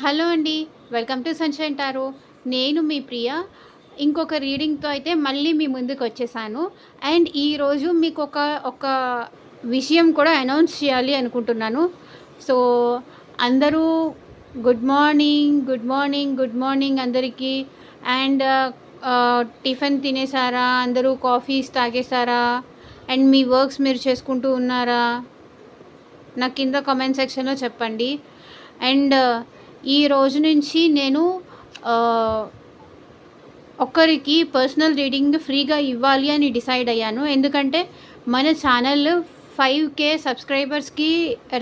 Hello అండి. Welcome to sunshine tarot. నేను మీ ప్రియ. ఇంకొక రీడింగ్‌తో అయితే మళ్ళీ మీ ముందుకొచ్చేసాను. అండ్ ఈరోజు మీకొక విషయం కూడా అనౌన్స్ చేయాలి అనుకుంటున్నాను. సో, అందరూ good morning, good morning, good morning అందరికీ. అండ్ టిఫిన్ తినేసారా? అందరూ కాఫీస్ తాగేసారా? అండ్ మీ వర్క్స్ మీరు చేసుకుంటూ ఉన్నారా? నాకు కింద కామెంట్ సెక్షన్‌లో చెప్పండి. అండ్ ఈ రోజు నుంచి నేను ఒక్కరికి పర్సనల్ రీడింగ్ ఫ్రీగా ఇవ్వాలి అని డిసైడ్ అయ్యాను. ఎందుకంటే మన ఛానల్ 5K సబ్స్క్రైబర్స్కి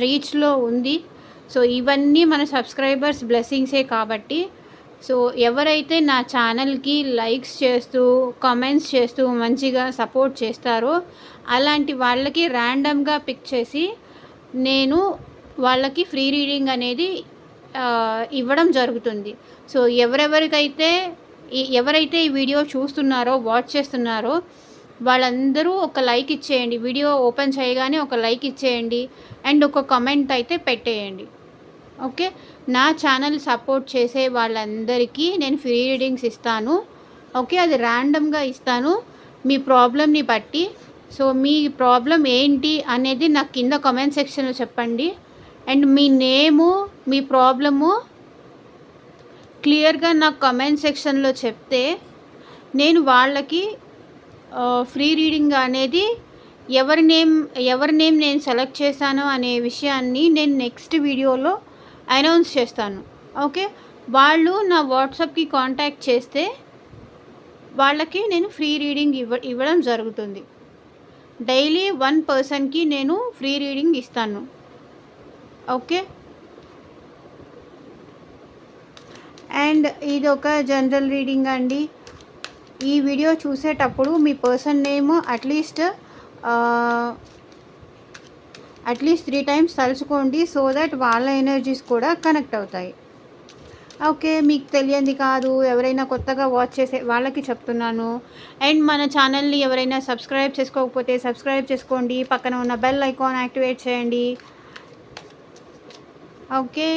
రీచ్లో ఉంది. సో ఇవన్నీ మన సబ్స్క్రైబర్స్ బ్లెస్సింగ్సే కాబట్టి సో ఎవరైతే నా ఛానల్కి లైక్స్ చేస్తూ కామెంట్స్ చేస్తూ మంచిగా సపోర్ట్ చేస్తారో అలాంటి వాళ్ళకి ర్యాండమ్గా పిక్ చేసి నేను వాళ్ళకి ఫ్రీ రీడింగ్ అనేది ఇవ్వడం జరుగుతుంది. సో ఎవరైతే ఈ వీడియో చూస్తున్నారో వాచ్ చేస్తున్నారో వాళ్ళందరూ ఒక లైక్ ఇచ్చేయండి. వీడియో ఓపెన్ చేయగానే ఒక లైక్ ఇచ్చేయండి అండ్ ఒక కామెంట్ అయితే పెట్టేయండి. ఓకే, నా ఛానల్ సపోర్ట్ చేసే వాళ్ళందరికీ నేను ఫ్రీ రీడింగ్స్ ఇస్తాను. ఓకే, అది ర్యాండమ్గా ఇస్తాను మీ ప్రాబ్లమ్ని బట్టి. సో మీ ప్రాబ్లం ఏంటి అనేది నాకు కింద కామెంట్ సెక్షన్లో చెప్పండి. And me name me problem క్లియర్గా నాకు కామెంట్ సెక్షన్లో చెప్తే నేను వాళ్ళకి ఫ్రీ రీడింగ్ అనేది ఎవరి నేమ్ నేను సెలెక్ట్ చేశాను అనే విషయాన్ని నేను నెక్స్ట్ వీడియోలో అనౌన్స్ చేస్తాను. ఓకే, వాళ్ళు నా వాట్సాప్కి కాంటాక్ట్ చేస్తే వాళ్ళకి నేను ఫ్రీ రీడింగ్ ఇవ్వడం జరుగుతుంది. డైలీ 1 పర్సన్కి నేను ఫ్రీ రీడింగ్ ఇస్తాను. ఓకే, అండ్ ఇది ఒక జనరల్ రీడింగ్ అండి. ఈ వీడియో చూసేటప్పుడు మీ పర్సన్ నేమ్ అట్లీస్ట్ 3 టైమ్స్ తలుచుకోండి. సో దట్ వాళ్ళ ఎనర్జీస్ కూడా కనెక్ట్ అవుతాయి. ఓకే, మీకు తెలియంది కాదు, ఎవరైనా కొత్తగా వాచ్ చేసే వాళ్ళకి చెప్తున్నాను. అండ్ మన ఛానల్ని ఎవరైనా సబ్స్క్రైబ్ చేసుకోకపోతే సబ్స్క్రైబ్ చేసుకోండి. పక్కన ఉన్న బెల్ ఐకాన్ యాక్టివేట్ చేయండి. ఓకే,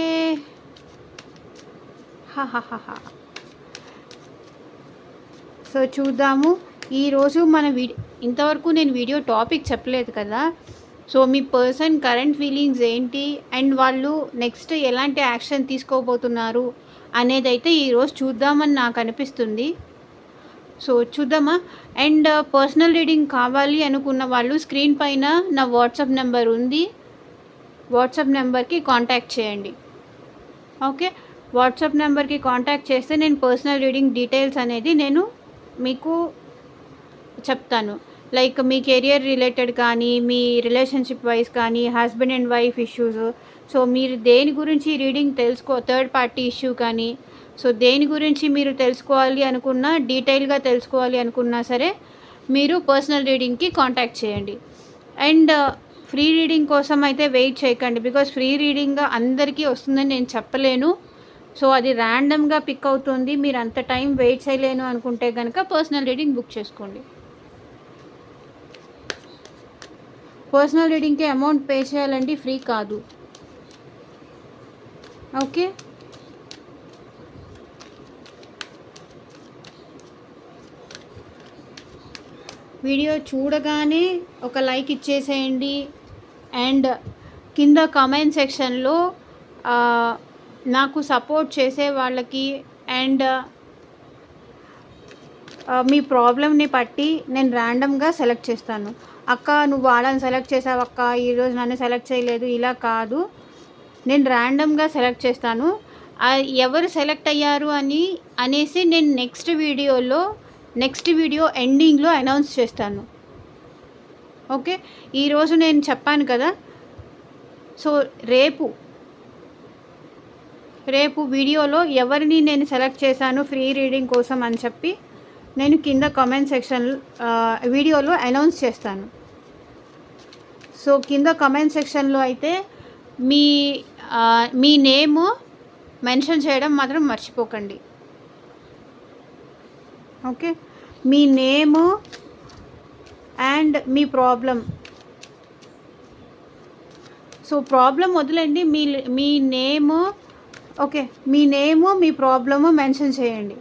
సో చూద్దాము. ఈరోజు మన ఇంతవరకు నేను వీడియో టాపిక్ చెప్పలేదు కదా. సో మీ పర్సన్ కరెంట్ ఫీలింగ్స్ ఏంటి అండ్ వాళ్ళు నెక్స్ట్ ఎలాంటి యాక్షన్ తీసుకోబోతున్నారు అనేది అయితే ఈరోజు చూద్దామని నాకు అనిపిస్తుంది. సో చూద్దామా. అండ్ పర్సనల్ రీడింగ్ కావాలి అనుకున్న వాళ్ళు స్క్రీన్ పైన నా వాట్సాప్ నెంబర్ ఉంది. వాట్సాప్ నెంబర్కి కాంటాక్ట్ చేయండి. ఓకే, వాట్సాప్ నెంబర్కి కాంటాక్ట్ చేస్తే నేను పర్సనల్ రీడింగ్ డీటెయిల్స్ అనేది నేను మీకు చెప్తాను. లైక్ మీ కెరియర్ రిలేటెడ్ కానీ, మీ రిలేషన్షిప్ వైజ్ కానీ, husband and wife issues. So మీరు దేని గురించి రీడింగ్ థర్డ్ పార్టీ ఇష్యూ కానీ, సో దేని గురించి మీరు తెలుసుకోవాలి అనుకున్నా, డీటెయిల్గా తెలుసుకోవాలి అనుకున్నా సరే మీరు పర్సనల్ రీడింగ్కి కాంటాక్ట్ చేయండి. అండ్ ఫ్రీ రీడింగ్ కోసం అయితే వెయిట్ చేయకండి. బికాజ్ ఫ్రీ రీడింగ్ అందరికీ వస్తుందని నేను చెప్పలేను. సో అది ర్యాండమ్గా పిక్ అవుతుంది. మీరు అంత టైం వెయిట్ చేయలేను అనుకుంటే కనుక పర్సనల్ రీడింగ్ బుక్ చేసుకోండి. పర్సనల్ రీడింగ్కి అమౌంట్ పే చేయాలండి, ఫ్రీ కాదు. ఓకే, వీడియో చూడగానే ఒక లైక్ ఇచ్చేసేయండి. అండ్ కింద కామెంట్ సెక్షన్లో నాకు సపోర్ట్ చేసే వాళ్ళకి అండ్ మీ ప్రాబ్లమ్ని బట్టి నేను ర్యాండమ్గా సెలెక్ట్ చేస్తాను. అక్క నువ్వు వాళ్ళని సెలెక్ట్ చేసావు అక్క, ఈరోజు నన్ను సెలెక్ట్ చేయలేదు, ఇలా కాదు. నేను ర్యాండమ్గా సెలెక్ట్ చేస్తాను. ఎవరు సెలెక్ట్ అయ్యారు అనేసి నేను నెక్స్ట్ వీడియో ఎండింగ్లో అనౌన్స్ చేస్తాను. ఓకే, ఈరోజు నేను చెప్పాను కదా. సో రేపు వీడియోలో ఎవరిని నేను సెలెక్ట్ చేశాను ఫ్రీ రీడింగ్ కోసం అని చెప్పి నేను కింద కామెంట్ సెక్షన్ వీడియోలో అనౌన్స్ చేస్తాను. సో కింద కామెంట్ సెక్షన్లో అయితే మీ నేము మెన్షన్ చేయడం మాత్రం మర్చిపోకండి. Okay, me name and me problem. So problem వదిలేండి, మీ నేమ్ ఓకే, మీ నేము మీ ప్రాబ్లము మెన్షన్ చేయండి.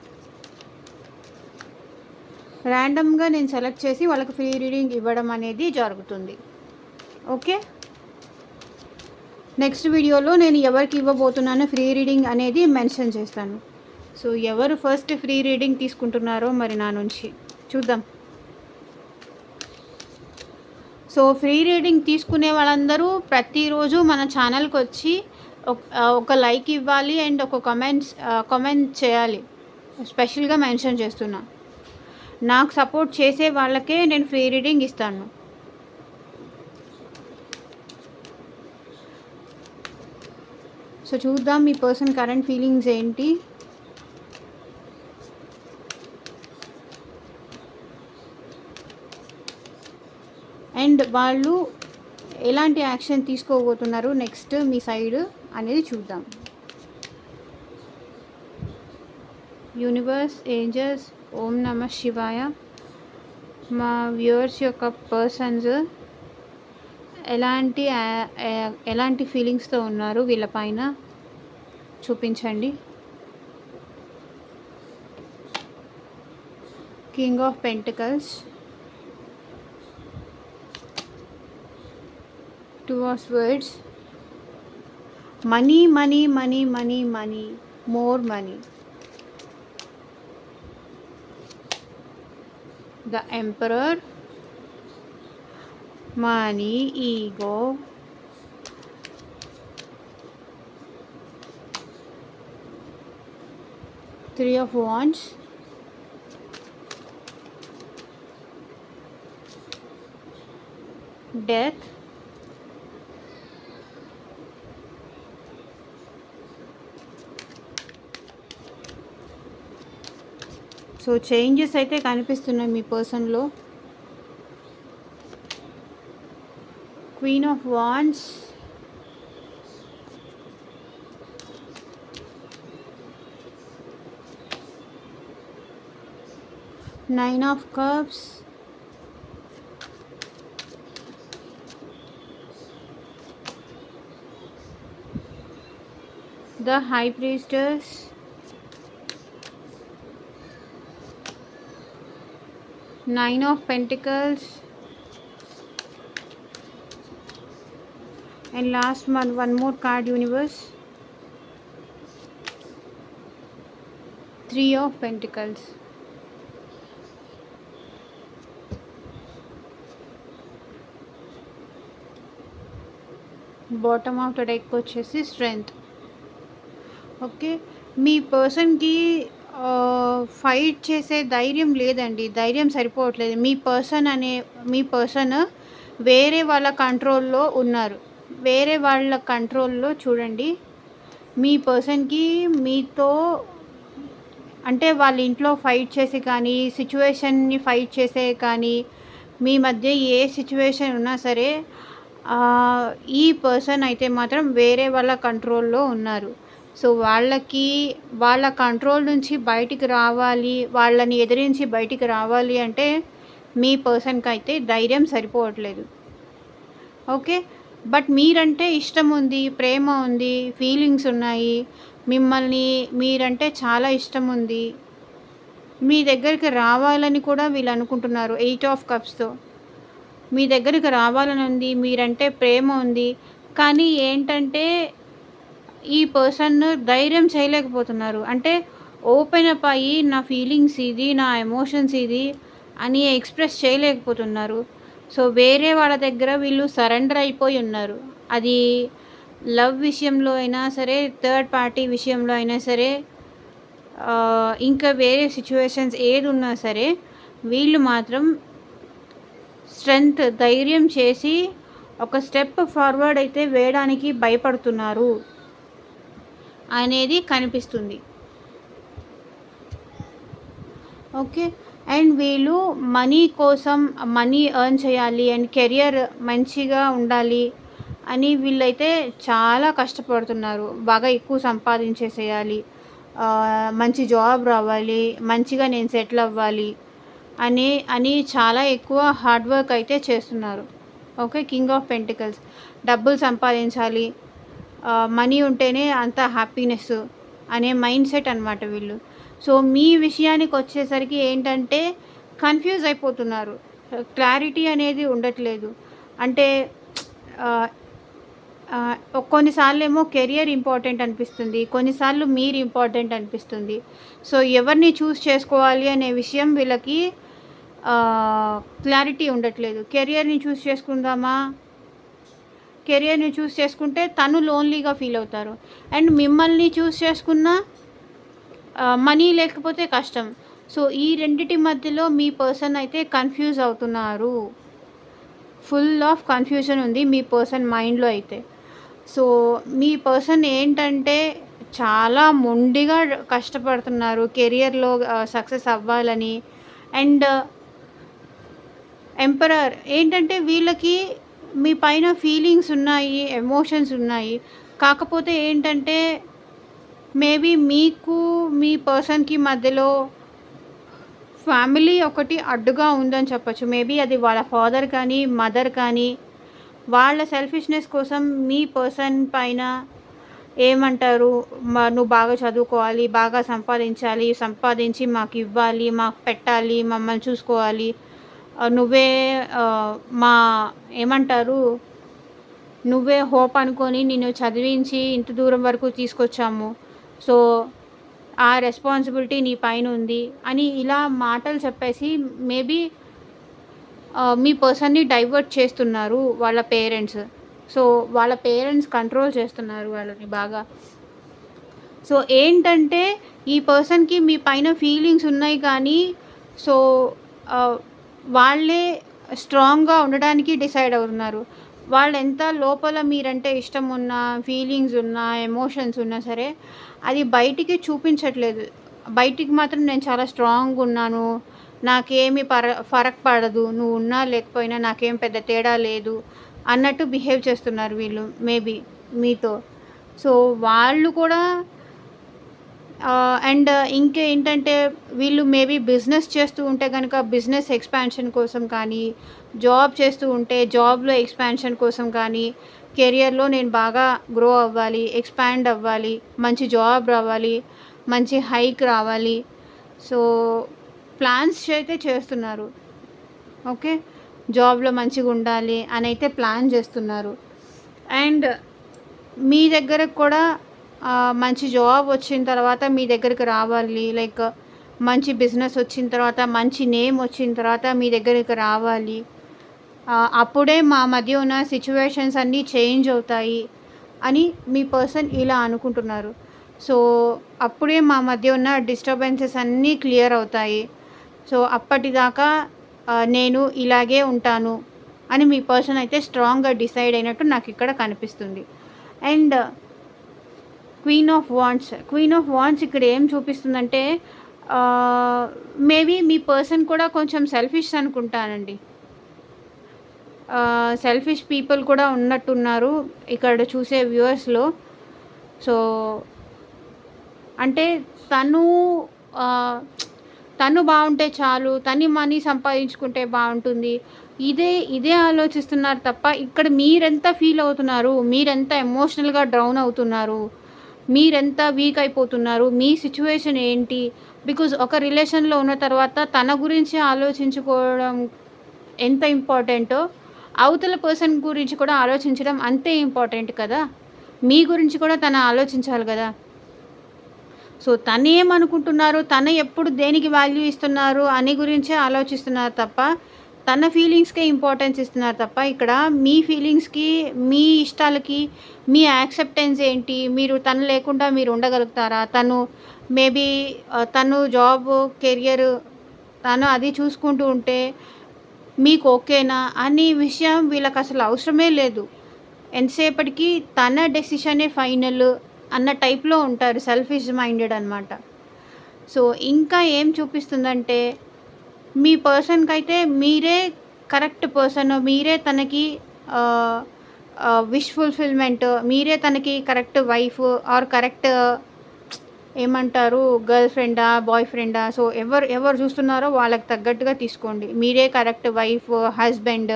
ర్యాండమ్గా నేను సెలెక్ట్ చేసి వాళ్ళకి ఫ్రీ రీడింగ్ ఇవ్వడం అనేది జరుగుతుంది. ఓకే, నెక్స్ట్ వీడియోలో నేను ఎవరికి ఇవ్వబోతున్నానో ఫ్రీ రీడింగ్ అనేది మెన్షన్ చేస్తాను. సో ఎవరు ఫస్ట్ ఫ్రీ రీడింగ్ తీసుకుంటున్నారో మరి నా నుంచి చూద్దాం. సో ఫ్రీ రీడింగ్ తీసుకునే వాళ్ళందరూ ప్రతిరోజు మన ఛానల్కి వచ్చి ఒక లైక్ ఇవ్వాలి అండ్ ఒక కామెంట్ చేయాలి. స్పెషల్గా మెన్షన్ చేస్తున్నా, నాకు సపోర్ట్ చేసే వాళ్ళకే నేను ఫ్రీ రీడింగ్ ఇస్తాను. సో చూద్దాం మీ పర్సన్ కరెంట్ ఫీలింగ్స్ ఏంటి. అండ్ వాళ్ళు ఎలాంటి యాక్షన్ తీసుకోబోతున్నారు నెక్స్ట్ మీ సైడ్ అనేది చూద్దాం. యూనివర్స్, ఏంజల్స్, ఓం నమ శివాయ. మా వ్యూవర్స్ యొక్క పర్సన్స్ ఎలాంటి ఫీలింగ్స్తో ఉన్నారు వీళ్ళపైన చూపించండి. King of pentacles, two of swords, money money money money money, more money, the emperor, money, ego, three of wands, death, so changes అయితే కనిపిస్తున్నాయి మీ పర్సన్లో. Queen of wands, nine of cups, the high priestess, nine of pentacles, and last one more card universe, three of pentacles. Bottom of the deck వచ్చేసి strength. Okay, మీ పర్సన్కి fight చేసే ధైర్యం లేదండి, ధైర్యం సరిపోవట్లేదు. మీ పర్సన్ వేరే వాళ్ళ కంట్రోల్లో ఉన్నారు. వేరే వాళ్ళ కంట్రోల్లో చూడండి. మీ పర్సన్కి మీతో అంటే వాళ్ళ ఇంట్లో ఫైట్ చేసి కానీ, సిచ్యువేషన్ని ఫైట్ చేసే కానీ, మీ మధ్య ఏ సిచ్యువేషన్ ఉన్నా సరే ఈ పర్సన్ అయితే మాత్రం వేరే వాళ్ళ కంట్రోల్లో ఉన్నారు. సో వాళ్ళ కంట్రోల్ నుంచి బయటికి రావాలి, వాళ్ళని ఎదిరించి బయటికి రావాలి అంటే మీ పర్సన్కి అయితే ధైర్యం సరిపోవట్లేదు. ఓకే, బట్ మీరంటే ఇష్టం ఉంది, ప్రేమ ఉంది, ఫీలింగ్స్ ఉన్నాయి, మీరంటే చాలా ఇష్టం ఉంది, మీ దగ్గరికి రావాలని కూడా వీళ్ళు అనుకుంటున్నారు. 8 ఆఫ్ కప్స్తో మీ దగ్గరికి రావాలని ఉంది, మీరంటే ప్రేమ ఉంది. కానీ ఏంటంటే ఈ పర్సన్ ధైర్యం చేయలేకపోతున్నారు. అంటే ఓపెన్ అప్ అయ్యి నా ఫీలింగ్స్ ఇది, నా ఎమోషన్స్ ఇది అని ఎక్స్ప్రెస్ చేయలేకపోతున్నారు. సో వేరే వాళ్ళ దగ్గర వీళ్ళు సరెండర్ అయిపోయి ఉన్నారు. అది లవ్ విషయంలో అయినా సరే, థర్డ్ పార్టీ విషయంలో అయినా సరే, ఇంకా వేరే సిచ్యువేషన్స్ ఏది ఉన్నా సరే వీళ్ళు మాత్రం ధైర్యం చేసి ఒక స్టెప్ ఫార్వర్డ్ అయితే వేయడానికి భయపడుతున్నారు అనేది కనిపిస్తుంది. ఓకే, అండ్ వీళ్ళు మనీ కోసం మనీ ఎర్న్ చేయాలి అండ్ కెరియర్ మంచిగా ఉండాలి అని వీళ్ళైతే చాలా కష్టపడుతున్నారు. బాగా ఎక్కువ సంపాదించేసేయాలి, మంచి జాబ్ రావాలి, మంచిగా నేను సెటిల్ అవ్వాలి అని చాలా ఎక్కువ హార్డ్ వర్క్ అయితే చేస్తున్నారు. ఓకే, కింగ్ ఆఫ్ పెంటికల్స్, డబ్బులు సంపాదించాలి, మనీ ఉంటేనే అంత హ్యాపీనెస్ అనే మైండ్ సెట్ అనమాట వీళ్ళు. సో మీ విషయానికి వచ్చేసరికి ఏంటంటే కన్‌ఫ్యూజ్ అయిపోతున్నారు. క్లారిటీ అనేది ఉండట్లేదు. అంటే ఆహ్, కొన్నిసార్లేమో కెరియర్ ఇంపార్టెంట్ అనిపిస్తుంది. కొన్నిసార్లు మీరు ఇంపార్టెంట్ అనిపిస్తుంది. సో ఎవరిని చూస్ చేసుకోవాలి అనే విషయం వీళ్ళకి క్లారిటీ ఉండట్లేదు. కెరియర్‌ని చూస్ చేసుకుంటే తను లోన్లీగా ఫీల్ అవుతారు. అండ్ మిమ్మల్ని చూస్ చేసుకున్నా మనీ లేకపోతే కష్టం. సో ఈ రెండిటి మధ్యలో మీ పర్సన్ అయితే కన్‌ఫ్యూజ్ అవుతున్నారు. ఫుల్ ఆఫ్ కన్‌ఫ్యూజన్ ఉంది మీ పర్సన్ మైండ్‌లో అయితే. సో మీ పర్సన్ ఏంటంటే చాలా మొండిగా కష్టపడుతున్నారు కెరియర్‌లో సక్సెస్ అవ్వాలని. అండ్ ఎంపరర్ ఏంటంటే వీళ్ళకి మీ పైన ఫీలింగ్స్ ఉన్నాయి, ఎమోషన్స్ ఉన్నాయి. కాకపోతే ఏంటంటే మేబీ మీకు మీ పర్సన్‌కి మధ్యలో ఫ్యామిలీ ఒకటి అడ్డుగా ఉందని చెప్పొచ్చు. మేబీ అది వాళ్ళ ఫాదర్ కానీ, మదర్ కానీ వాళ్ళ సెల్ఫిష్‌నెస్ కోసం మీ పర్సన్ పైన ఏమంటారు, నువ్వు బాగా చదువుకోవాలి, బాగా సంపాదించాలి, సంపాదించి మాకివ్వాలి, మాకు పెట్టాలి, మమ్మల్ని చూసుకోవాలి. నువ్వే మా ఏమంటారు, నువ్వే హోప్ అనుకొని నిన్ను చదివించి ఇంత దూరం వరకు తీసుకొచ్చాము. సో ఆ రెస్పాన్సిబిలిటీ నీ పైన ఉంది అని ఇలా మాటలు చెప్పేసి మేబీ మీ పర్సన్‌ని డైవర్ట్ చేస్తున్నారు వాళ్ళ పేరెంట్స్. సో వాళ్ళ పేరెంట్స్ కంట్రోల్ చేస్తున్నారు వాళ్ళని బాగా. సో ఏంటంటే ఈ పర్సన్‌కి మీ పైన ఫీలింగ్స్ ఉన్నాయి కానీ సో వాళ్ళే స్ట్రాంగ్‌గా ఉండడానికి డిసైడ్ అవుతున్నారు. వాళ్ళెంత లోపల మీరంటే ఇష్టం ఉన్నా, ఫీలింగ్స్ ఉన్నా, ఎమోషన్స్ ఉన్నా సరే అది బయటికి చూపించట్లేదు. బయటికి మాత్రం నేను చాలా స్ట్రాంగున్నాను, నాకేమి ఫరక్ పడదు, నువ్వు ఉన్నా లేకపోయినా నాకేం పెద్ద తేడా లేదు అన్నట్టు బిహేవ్ చేస్తున్నారు వీళ్ళు మేబీ మీతో. సో వాళ్ళు కూడా అండ్ ఇంకేంటంటే వీళ్ళు మేబీ బిజినెస్ చేస్తూ ఉంటే కనుక బిజినెస్ ఎక్స్పాన్షన్ కోసం కానీ, జాబ్ చేస్తూ ఉంటే జాబ్‌లో ఎక్స్పాన్షన్ కోసం కానీ, కెరియర్‌లో నేను బాగా గ్రో అవ్వాలి, ఎక్స్పాండ్ అవ్వాలి, మంచి జాబ్ రావాలి, మంచి హైక్ రావాలి. సో ప్లాన్స్ అయితే చేస్తున్నారు. ఓకే. జాబ్‌లో మంచిగా ఉండాలి అని అయితే ప్లాన్ చేస్తున్నారు. అండ్ మీ దగ్గరకు కూడా మంచి జాబ్ వచ్చిన తర్వాత మీ దగ్గరికి రావాలి. లైక్ మంచి బిజినెస్ వచ్చిన తర్వాత, మంచి నేమ్ వచ్చిన తర్వాత మీ దగ్గరికి రావాలి. అప్పుడే మా మధ్య ఉన్న సిచ్యువేషన్స్ అన్నీ చేంజ్ అవుతాయి అని మీ పర్సన్ ఇలా అనుకుంటున్నారు. సో అప్పుడే మా మధ్య ఉన్న డిస్టర్బెన్సెస్ అన్నీ క్లియర్ అవుతాయి. సో అప్పటిదాకా నేను ఇలాగే ఉంటాను అని మీ పర్సన్ అయితే స్ట్రాంగ్‌గా డిసైడ్ అయినట్టు నాకు ఇక్కడ కనిపిస్తుంది. అండ్ క్వీన్ ఆఫ్ వాండ్స్ ఇక్కడ ఏం చూపిస్తుందంటే మేబీ మీ పర్సన్ కూడా కొంచెం సెల్ఫిష్ అనుకుంటానండి. సెల్ఫిష్ పీపుల్ కూడా ఉన్నట్టున్నారు ఇక్కడ చూసే వ్యూవర్స్‌లో. సో అంటే తను తను బాగుంటే చాలు, తను మనీ సంపాదించుకుంటే బాగుంటుంది, ఇదే ఆలోచిస్తున్నారు తప్ప ఇక్కడ మీరెంత ఫీల్ అవుతున్నారు, మీరెంత ఎమోషనల్‌గా డౌన్ అవుతున్నారు, మీరెంత వీక్ అయిపోతున్నారు, మీ సిచ్యువేషన్ ఏంటి. బికాజ్ ఒక రిలేషన్‌లో ఉన్న తర్వాత తన గురించి ఆలోచించుకోవడం ఎంత ఇంపార్టెంటో అవతల పర్సన్ గురించి కూడా ఆలోచించడం అంతే ఇంపార్టెంట్ కదా. మీ గురించి కూడా తను ఆలోచించాలి కదా. సో తనేమనుకుంటున్నారు, తను ఎప్పుడు దేనికి వాల్యూ ఇస్తున్నారు అని గురించే ఆలోచిస్తున్నారు తప్ప తన ఫీలింగ్స్కే ఇంపార్టెన్స్ ఇస్తున్నారు తప్ప ఇక్కడ మీ ఫీలింగ్స్కి, మీ ఇష్టాలకి, మీ యాక్సెప్టెన్స్ ఏంటి, మీరు తను లేకుండా మీరు ఉండగలుగుతారా, తను మేబీ తను జాబ్, కెరియర్ తను అది చూసుకుంటూ ఉంటే మీకు ఓకేనా అనే విషయం వీళ్ళకి అసలు అవసరమే లేదు. ఎంతసేపటికి తన డెసిషనే ఫైనల్ అన్న టైప్లో ఉంటారు, సెల్ఫిష్ మైండెడ్ అనమాట. సో ఇంకా ఏం చూపిస్తుందంటే మీ పర్సన్కి అయితే మీరే కరెక్ట్ పర్సన్, మీరే తనకి విష్ ఫుల్ఫిల్మెంట్, మీరే తనకి కరెక్ట్ వైఫ్ ఆర్ కరెక్ట్ ఏమంటారు గర్ల్ ఫ్రెండా, బాయ్ ఫ్రెండా. సో ఎవరు చూస్తున్నారో వాళ్ళకి తగ్గట్టుగా తీసుకోండి. మీరే కరెక్ట్ వైఫ్, హస్బెండ్,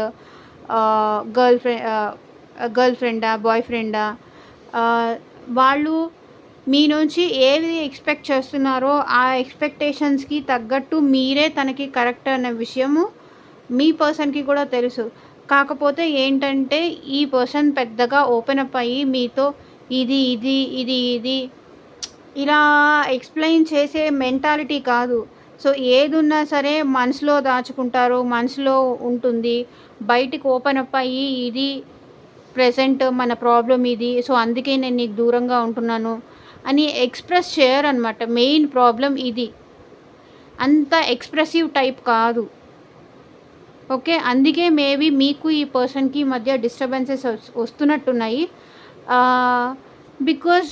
గర్ల్ ఫ్రెండా, బాయ్ ఫ్రెండా, వాళ్ళు మీ నుంచి ఏది ఎక్స్పెక్ట్ చేస్తున్నారో ఆ ఎక్స్పెక్టేషన్స్కి తగ్గట్టు మీరే తనకి కరెక్ట్ అనే విషయము మీ పర్సన్కి కూడా తెలుసు. కాకపోతే ఏంటంటే ఈ పర్సన్ పెద్దగా ఓపెన్ అప్ అయ్యి మీతో ఇది ఇది ఇది ఇది ఇలా ఎక్స్ప్లెయిన్ చేసే మెంటాలిటీ కాదు. సో ఏదున్నా సరే మనసులో దాచుకుంటారు, మనసులో ఉంటుంది. బయటికి ఓపెన్ అప్ అయ్యి ఇది ప్రెజెంట్ మన ప్రాబ్లం ఇది, సో అందుకే నేను నీకు దూరంగా ఉంటున్నాను అని ఎక్స్ప్రెస్ చేయరనమాట. మెయిన్ ప్రాబ్లం ఇది. అంత ఎక్స్ప్రెసివ్ టైప్ కాదు. ఓకే, అందుకే మేబీ మీకు ఈ పర్సన్కి మధ్య డిస్టర్బెన్సెస్ వస్తున్నట్టున్నాయి. బికాజ్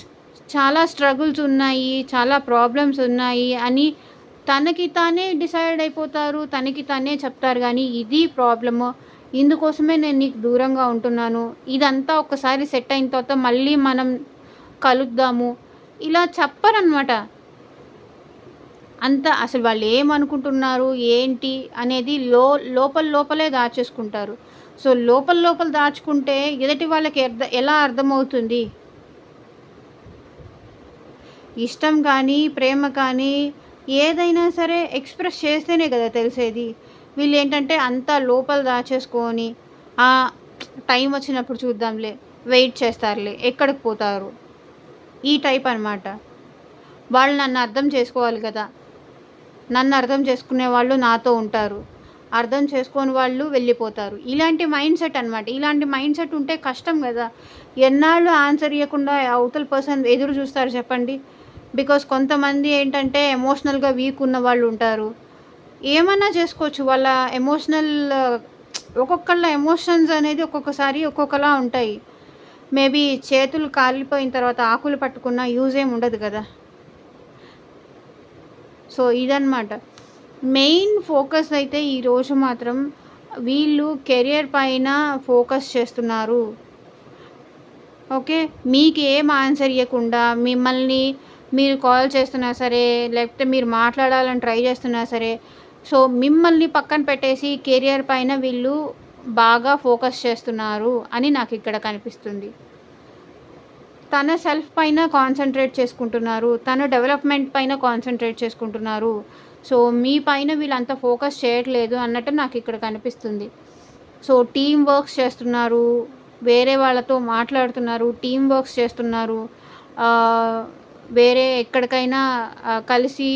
చాలా స్ట్రగుల్స్ ఉన్నాయి, చాలా ప్రాబ్లమ్స్ ఉన్నాయి అని తనకి తానే డిసైడ్ అయిపోతారు, తనకి తానే చెప్తారు. కానీ ఇది ప్రాబ్లము, ఇందుకోసమే నేను నీకు దూరంగా ఉంటున్నాను, ఇదంతా ఒకసారి సెట్ అయిన తర్వాత మళ్ళీ మనం కలుద్దాము, ఇలా చెప్పరనమాట. అంత అసలు వాళ్ళు ఏమనుకుంటున్నారు ఏంటి అనేది లోపలే దాచేసుకుంటారు. సో లోపల దాచుకుంటే ఎదుటి వాళ్ళకి ఎలా అర్థమవుతుంది? ఇష్టం కానీ ప్రేమ కానీ ఏదైనా సరే ఎక్స్ప్రెస్ చేస్తేనే కదా తెలిసేది. వీళ్ళు ఏంటంటే అంతా లోపల దాచేసుకొని టైం వచ్చినప్పుడు చూద్దాంలే, వెయిట్ చేస్తారులే, ఎక్కడికి పోతారు, ఈ టైప్ అనమాట. వాళ్ళు నన్ను అర్థం చేసుకోవాలి కదా, నన్ను అర్థం చేసుకునే వాళ్ళు నాతో ఉంటారు, అర్థం చేసుకొని వాళ్ళు వెళ్ళిపోతారు. ఇలాంటి మైండ్ సెట్ అనమాట. ఇలాంటి మైండ్ సెట్ ఉంటే కష్టం కదా. ఎన్నాళ్ళు ఆన్సర్ ఇవ్వకుండా అవతల పర్సన్ ఎదురు చూస్తారు చెప్పండి. బికాస్ కొంతమంది ఏంటంటే ఎమోషనల్గా వీక్ ఉన్న వాళ్ళు ఉంటారు. ఏమన్నా చేసుకోవచ్చు, వాళ్ళ ఎమోషనల్ ఒక్కొక్కళ్ళ ఎమోషన్స్ అనేది ఒక్కొక్కసారి ఒక్కొక్కలా ఉంటాయి. మేబీ చేతులు కాలిపోయిన తర్వాత ఆకులు పట్టుకున్న యూజ్ ఏమి ఉండదు కదా. సో ఇదన్నమాట మెయిన్ ఫోకస్. అయితే ఈరోజు మాత్రం వీళ్ళు కెరియర్ పైన ఫోకస్ చేస్తున్నారు. ఓకే, మీకు ఏం ఆన్సర్ ఇవ్వకుండా మిమ్మల్ని మీరు కాల్ చేస్తున్నా సరే, లేకపోతే మీరు మాట్లాడాలని ట్రై చేస్తున్నా సరే, సో మిమ్మల్ని పక్కన పెట్టేసి కెరియర్ పైన వీళ్ళు బాగా ఫోకస్ చేస్తున్నారు అని నాకు ఇక్కడ కనిపిస్తుంది. తన సెల్ఫ్ పైన కాన్సన్ట్రేట్ చేసుకుంటున్నారు, తన డెవలప్మెంట్ పైన కాన్సన్ట్రేట్ చేసుకుంటున్నారు. సో మీ పైన వీళ్ళంత ఫోకస్ చేయట్లేదు అన్నట్టు నాకు ఇక్కడ కనిపిస్తుంది. సో టీమ్ వర్క్స్ చేస్తున్నారు, వేరే వాళ్ళతో మాట్లాడుతున్నారు, టీమ్ వర్క్స్ చేస్తున్నారు, వేరే ఎక్కడికైనా కలిసి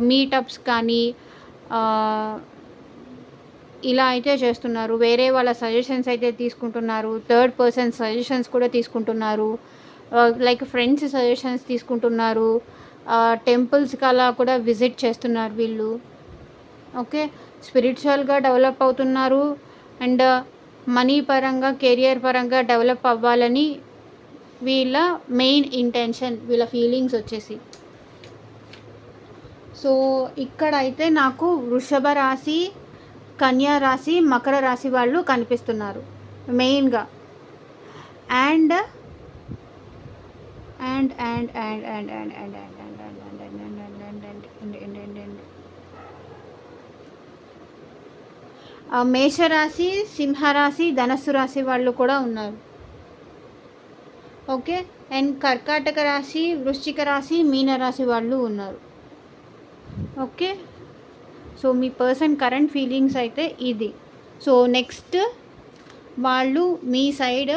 మీటప్స్ కానీ ఇలా అయితే చేస్తున్నారు. వేరే వాళ్ళ సజెషన్స్ అయితే తీసుకుంటున్నారు, థర్డ్ పర్సన్ సజెషన్స్ కూడా తీసుకుంటున్నారు, లైక్ ఫ్రెండ్స్ సజెషన్స్ తీసుకుంటున్నారు, టెంపుల్స్కి అలా కూడా విజిట్ చేస్తున్నారు వీళ్ళు. ఓకే, స్పిరిచువల్గా డెవలప్ అవుతున్నారు అండ్ మనీ పరంగా కెరియర్ పరంగా డెవలప్ అవ్వాలని వీళ్ళ మెయిన్ ఇంటెన్షన్, వీళ్ళ ఫీలింగ్స్ వచ్చేసి. సో ఇక్కడైతే నాకు వృషభ రాశి, కన్యా రాశి, మకర రాశి వాళ్ళు కనిపిస్తున్నారు మెయిన్గా. అండ్ మేషరాశి, సింహరాశి, ధనస్సు రాశి వాళ్ళు కూడా ఉన్నారు. ఓకే, అండ్ కర్కాటక రాశి, వృశ్చిక రాశి, మీనరాశి వాళ్ళు ఉన్నారు. ఓకే, సో మీ పర్సన్ కరెంట్ ఫీలింగ్స్ అయితే ఇది. సో నెక్స్ట్ వాళ్ళు మీ సైడ్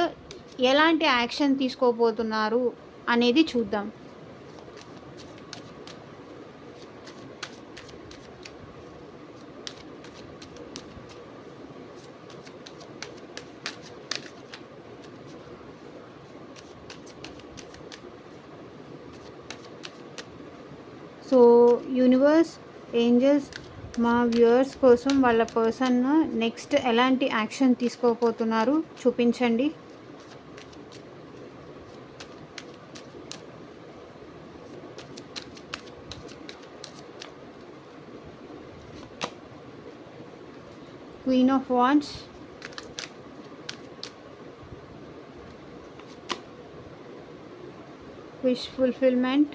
ఎలాంటి యాక్షన్ తీసుకోబోతున్నారు అనేది చూద్దాం. సో యూనివర్స్, ఏంజల్స్, మా వ్యూవర్స్ కోసం వాళ్ళ పర్సన్ నెక్స్ట్ ఎలాంటి యాక్షన్ తీసుకోబోతున్నారు చూపించండి. Queen of Wands, wish fulfillment,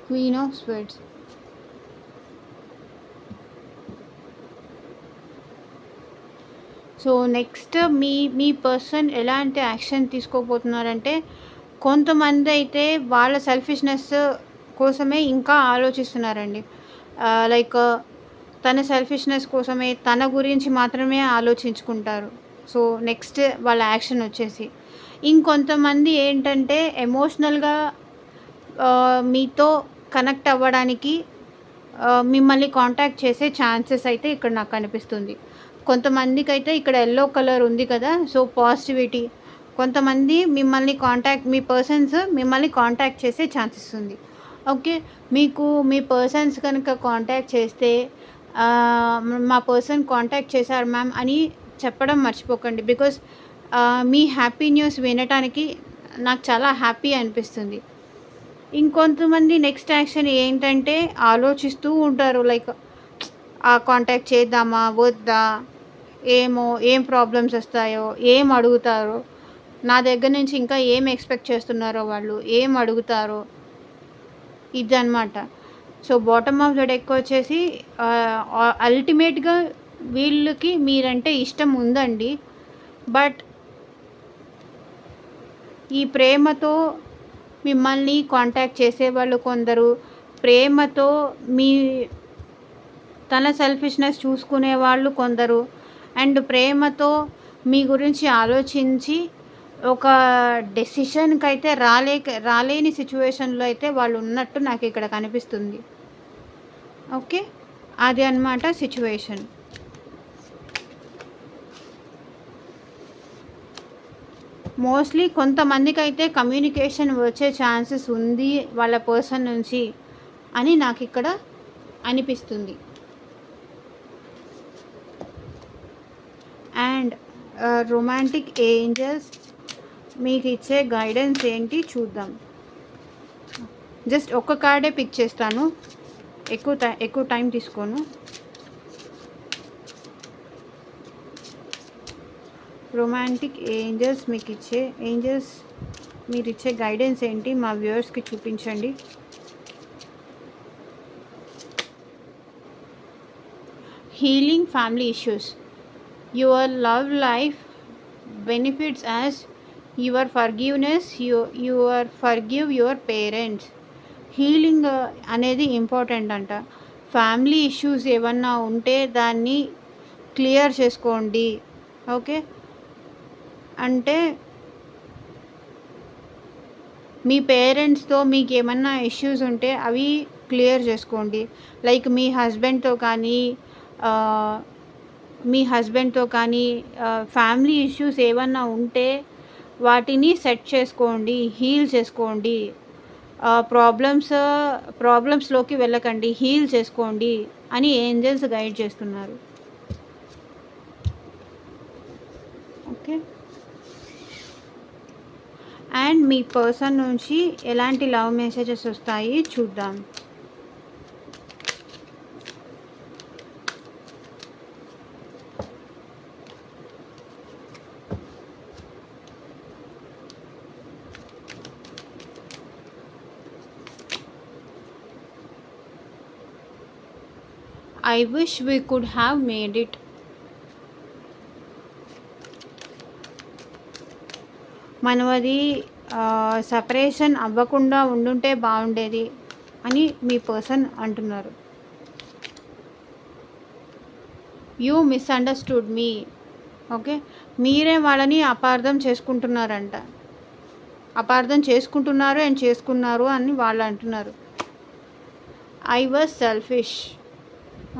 Queen of Swords. So next me person ఎలాంటి యాక్షన్ తీసుకోబోతున్నారంటే, కొంతమంది అయితే వాళ్ళ సెల్ఫిష్‌నెస్ కోసమే ఇంకా ఆలోచిస్తున్నారండి. లైక్ తన సెల్ఫిష్‌నెస్ కోసమే తన గురించి మాత్రమే ఆలోచించుకుంటారు. సో నెక్స్ట్ వాళ్ళ యాక్షన్ వచ్చేసి. ఇంకొంతమంది ఏంటంటే ఎమోషనల్‌గా మీతో కనెక్ట్ అవ్వడానికి మిమ్మల్ని కాంటాక్ట్ చేసే ఛాన్సెస్ అయితే ఇక్కడ నాకు కనిపిస్తుంది. కొంతమందికైతే ఇక్కడ యెల్లో కలర్ ఉంది కదా! So positivity. కొంతమంది మీ పర్సన్స్ మిమ్మల్ని కాంటాక్ట్ చేసే ఛాన్సెస్ ఉంది. ఓకే. మీకు మీ పర్సన్స్ కనుక కాంటాక్ట్ చేస్తే మా పర్సన్ కాంటాక్ట్ చేశారు మ్యామ్ అని చెప్పడం మర్చిపోకండి. బికాజ్ మీ హ్యాపీ న్యూస్ వినటానికి నాకు చాలా హ్యాపీ అనిపిస్తుంది. ఇంకొంతమంది నెక్స్ట్ యాక్షన్ ఏంటంటే ఆలోచిస్తూ ఉంటారు. లైక్ కాంటాక్ట్ చేద్దామా? వద్దా? ఏం ప్రాబ్లమ్స్ వస్తాయో? ఏం అడుగుతారో? నా దగ్గర నుంచి ఇంకా ఏం ఎక్స్‌పెక్ట్ చేస్తున్నారో వాళ్ళు? ఏం అడుగుతారో? ఇదనమాట. So bottom of the deck వచ్చేసి అల్టిమేట్‌గా వీళ్ళకి మీరంటే ఇష్టం ఉందండి. బట్ ఈ ప్రేమతో మిమ్మల్ని కాంటాక్ట్ చేసేవాళ్ళు కొందరు, ప్రేమతో తన సెల్ఫిష్‌నెస్ చూసుకునేవాళ్ళు కొందరు, అండ్ ప్రేమతో మీ గురించి ఆలోచించి ఒక డెసిషన్‌కైతే రాలేని సిచ్యువేషన్‌లో అయితే వాళ్ళు ఉన్నట్టు నాకు ఇక్కడ కనిపిస్తుంది. ఓకే. అది అన్నమాట సిచ్యువేషన్. మోస్ట్లీ కొంతమందికైతే కమ్యూనికేషన్ వచ్చే ఛాన్సెస్ ఉంది వాళ్ళ పర్సన్ నుంచి అని నాకు ఇక్కడ అనిపిస్తుంది. అండ్ రొమాంటిక్ ఏంజల్స్ మీకు ఇచ్చే గైడెన్స్ ఏంటి చూద్దాం. జస్ట్ ఒక్క కార్డే పిక్ చేస్తాను, ఎక్కువ టైం తీసుకోను. రొమాంటిక్ ఏంజల్స్ మీరు ఇచ్చే గైడెన్స్ ఏంటి మా వ్యూవర్స్కి చూపించండి. Healing family issues. Your love life benefits as your forgiveness forgive your parents. Healing అనేది ఇంపార్టెంట్ అంట. ఫ్యామిలీ ఇష్యూస్ ఏమన్నా ఉంటే దాన్ని క్లియర్ చేసుకోండి. ఓకే. అంటే మీ పేరెంట్స్తో మీకు ఏమన్నా ఇష్యూస్ ఉంటే అవి క్లియర్ చేసుకోండి. లైక్ మీ హస్బెండ్తో కానీ ఫ్యామిలీ ఇష్యూస్ ఏమన్నా ఉంటే వాటిని సెట్ చేసుకోండి, హీల్ చేసుకోండి. ప్రాబ్లమ్స్లోకి వెళ్ళకండి, హీల్ చేసుకోండి అని ఏంజల్స్ గైడ్ చేస్తున్నారు. ఓకే. అండ్ మీ పర్సన్ నుంచి ఎలాంటి లవ్ మెసేజెస్ వస్తాయి చూద్దాం. I wish we could have made it. మనవది సపరేషన్ అవ్వకుండా ఉండుంటే బాగుండేది అని మీ పర్సన్ అంటున్నారు. You misunderstood me. ఓకే. మీరే వాళ్ళని అపార్థం చేసుకుంటున్నారు అండ్ చేసుకున్నారు అని వాళ్ళు అంటున్నారు. I was selfish.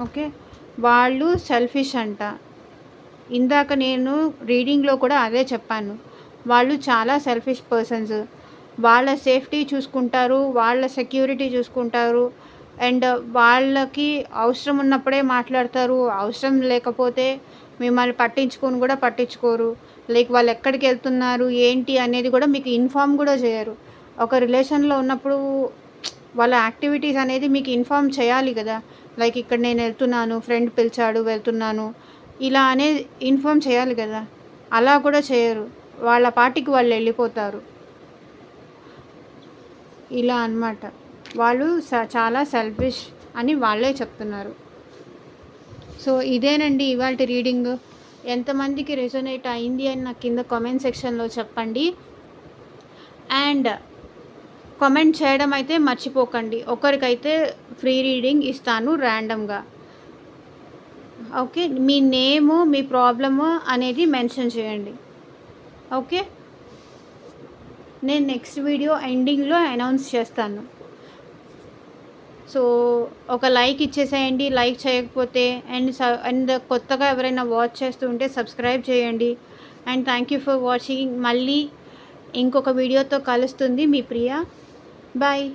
ఓకే. వాళ్ళు సెల్ఫిష్ అంట. ఇందాక నేను రీడింగ్లో కూడా అదే చెప్పాను. వాళ్ళు చాలా సెల్ఫిష్ పర్సన్స్. వాళ్ళ సేఫ్టీ చూసుకుంటారు, వాళ్ళ సెక్యూరిటీ చూసుకుంటారు, అండ్ వాళ్ళకి అవసరం ఉన్నప్పుడే మాట్లాడతారు. అవసరం లేకపోతే మిమ్మల్ని పట్టించుకోరు. లైక్ వాళ్ళు ఎక్కడికి వెళ్తున్నారు ఏంటి అనేది కూడా మీకు ఇన్ఫార్మ్ కూడా చేయరు. ఒక రిలేషన్లో ఉన్నప్పుడు వాళ్ళ యాక్టివిటీస్ అనేది మీకు ఇన్ఫార్మ్ చేయాలి కదా. లైక్ ఇక్కడ నేను వెళ్తున్నాను, ఫ్రెండ్ పిలిచాడు వెళ్తున్నాను, ఇలా అనేది ఇన్ఫార్మ్ చేయాలి కదా. అలా కూడా చేయరు. వాళ్ళ పాటికి వాళ్ళు వెళ్ళిపోతారు. ఇలా అన్నమాట. వాళ్ళు చాలా సెల్ఫిష్ అని వాళ్ళే చెప్తున్నారు. సో ఇదేనండి ఇవాల్టి రీడింగ్. ఎంతమందికి రెజొనేట్ అయింది అని నాకు కింద కామెంట్ సెక్షన్లో చెప్పండి. అండ్ కామెంట్ చేయడం అయితే మర్చిపోకండి. ఒకరికైతే ఫ్రీ రీడింగ్ ఇస్తాను ర్యాండమ్గా. ఓకే, మీ నేము, మీ ప్రాబ్లము అనేది మెన్షన్ చేయండి. ఓకే, నేను నెక్స్ట్ వీడియో ఎండింగ్లో అనౌన్స్ చేస్తాను. సో ఒక లైక్ ఇచ్చేసేయండి, లైక్ చేయకపోతే. అండ్ కొత్తగా ఎవరైనా వాచ్ చేస్తూ ఉంటే సబ్స్క్రైబ్ చేయండి. And thank you for watching. మళ్ళీ ఇంకొక వీడియోతో కలుస్తుంది మీ ప్రియ. బాయ్.